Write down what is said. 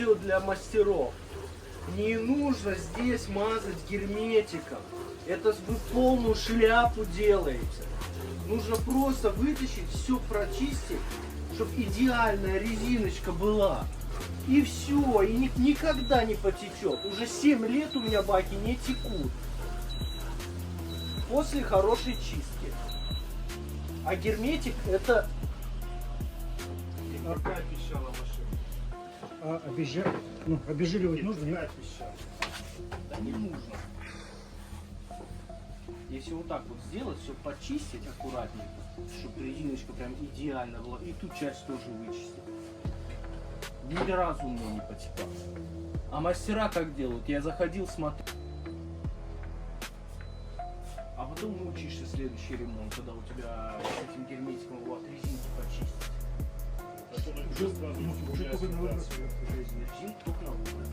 видео для мастеров. Не нужно здесь мазать герметиком. Это вы полную шляпу делаете. Нужно просто вытащить, все прочистить, чтобы идеальная резиночка была. И все, и никогда не потечет. Уже 7 лет у меня баки не текут. После хорошей чистки. А герметик это... Какая пищала машина? А обезжиривать нужно? Нет? Пищала. Да не нужно. Если вот так вот сделать, все почистить аккуратненько, чтобы резиночка прям идеально была, и ту часть тоже вычистить. Ни разу у меня не потекало. А мастера как делают? Я заходил, смотрел. А потом научишься следующий ремонт, когда у тебя с этим герметиком вот резинки почистить. Уже сразу Уже только на выброс. Резинки только на выброс.